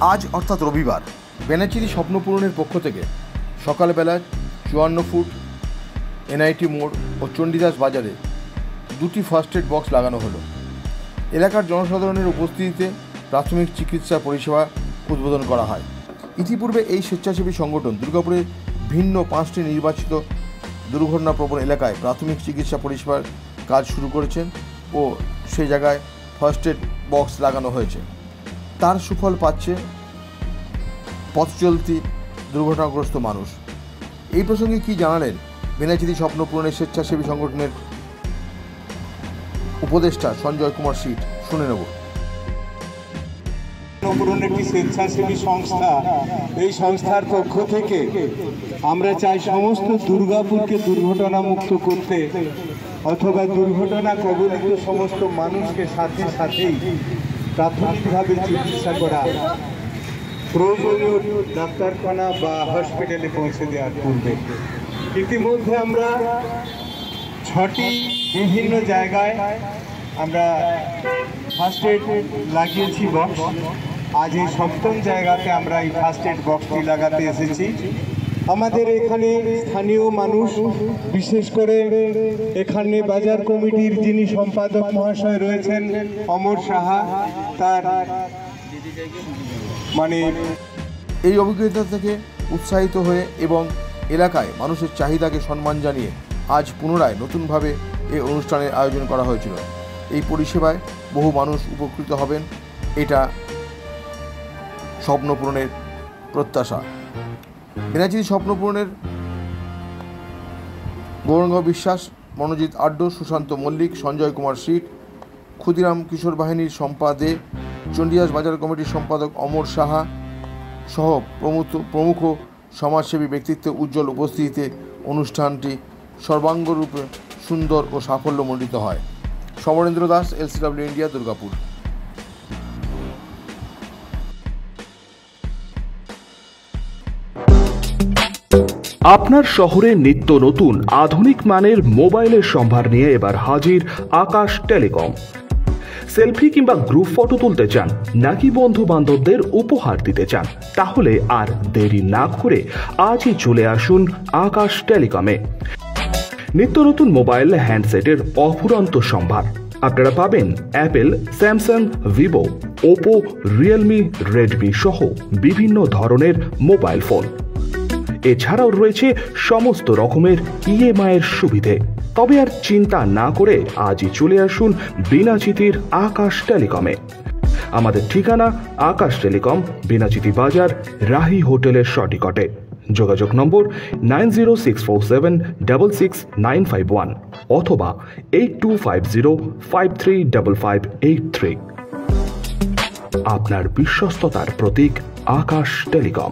আজ অর্থাৎ রবিবার বেনাচিরি স্বপ্নপূরণের পক্ষ থেকে সকালবেলা 54 ফুট এনআইটি মোড় ও চণ্ডীদাস বাজারে দুটি ফার্স্ট এড বক্স লাগানো হলো। এলাকার জনসাধারণের উপস্থিতিতে প্রাথমিক চিকিৎসা পরিষেবা উদ্বোধন করা হয়। ইতিপূর্বে এই স্বেচ্ছাসেবী সংগঠন দুর্গাপুরের ভিন্ন 5টি নির্বাচিত দুর্ঘটনাপ্রবণ এলাকায় প্রাথমিক চিকিৎসা পরিষেবার কাজ শুরু করেছেন ও সেই জায়গায় ফার্স্ট এড বক্স লাগানো হয়েছে। তার সুফল পাচ্ছে পথচলতি দুর্ঘটনাগ্রস্ত মানুষ। এই প্রসঙ্গে কি জানালেন বেনাচিরি স্বপ্নপূরণের স্বেচ্ছাসেবী সংগঠনের উপদেষ্টা সঞ্জয় কুমার সিট, শুনে নেব। স্বপ্নপূরণ একটি স্বেচ্ছাসেবী সংস্থা। এই সংস্থার পক্ষ থেকে আমরা চাই সমস্ত দুর্গাপুরকে দুর্ঘটনা মুক্ত করতে, অথবা দুর্ঘটনা কবলিত সমস্ত মানুষকে সাথে সাথেই প্রাথমিকভাবে চিকিৎসা করা, প্রয়োজনীয় ডাক্তারখানা বা হসপিটালে পৌঁছে দেওয়ার পূর্বে। ইতিমধ্যে আমরা 6টি বিভিন্ন জায়গায় আমরা ফার্স্ট এড লাগিয়েছি বক্স। আজ এই 7ম জায়গাতে আমরা এই ফার্স্ট এড বক্সটি লাগাতে এসেছি। আমাদের এখানে স্থানীয় মানুষ, বিশেষ করে এখানে বাজার কমিটির যিনি সম্পাদক মহাশয় রয়েছেন অমর সাহা, তার এই অভিজ্ঞতা থেকে উৎসাহিত হয়ে এবং এলাকায় মানুষের চাহিদাকে সম্মান জানিয়ে আজ পুনরায় নতুনভাবে এই অনুষ্ঠানের আয়োজন করা হয়েছিল। এই পরিষেবায় বহু মানুষ উপকৃত হবেন, এটা স্বপ্নপূরণের প্রত্যাশা। বেনাচিরি স্বপ্নপূরণের গৌরাঙ্গ বিশ্বাস, মনোজিৎ আড্ড, সুশান্ত মল্লিক, সঞ্জয় কুমার সিট, ক্ষুদিরাম কিশোর বাহিনীর শম্পা দে, চণ্ডীদাস বাজার কমিটির সম্পাদক অমর সাহা সহ প্রমুখ সমাজসেবী ব্যক্তিত্বের উজ্জ্বল উপস্থিতিতে অনুষ্ঠানটি সর্বাঙ্গরূপে সুন্দর ও সাফল্যমণ্ডিত হয়। Samarendra Das, LCW India, Durgapur. আপনার শহরে নিত্য নতুন আধুনিক মানের মোবাইলের সম্ভার নিয়ে এবার হাজির আকাশ টেলিকম। সেলফি কিংবা গ্রুপ ফটো তুলতে চান নাকি বন্ধু বান্ধবদের উপহার দিতে চান, তাহলে আর দেরি না করে আজই চলে আসুন আকাশ টেলিকমে। নিত্য নতুন মোবাইল হ্যান্ডসেটের অফুরন্ত সম্ভার আপনারা পাবেন Apple, Samsung, Vivo, Oppo, Realme, Redmi সহ বিভিন্ন ধরনের মোবাইল ফোন। এছাড়াও রয়েছে সমস্ত রকমের EMI এর সুবিধে। তবে আর চিন্তা না করে আজই চলে আসুন বেনাচিতির আকাশ টেলিকমে। আমাদের ঠিকানা আকাশ টেলিকম, বেনাচিতি বাজার, রাহি হোটেলের সটিকটে। যোগাযোগ নম্বর 9064766951 অথবা 8250535583। আপনার বিশ্বস্ততার প্রতীক আকাশ টেলিকম।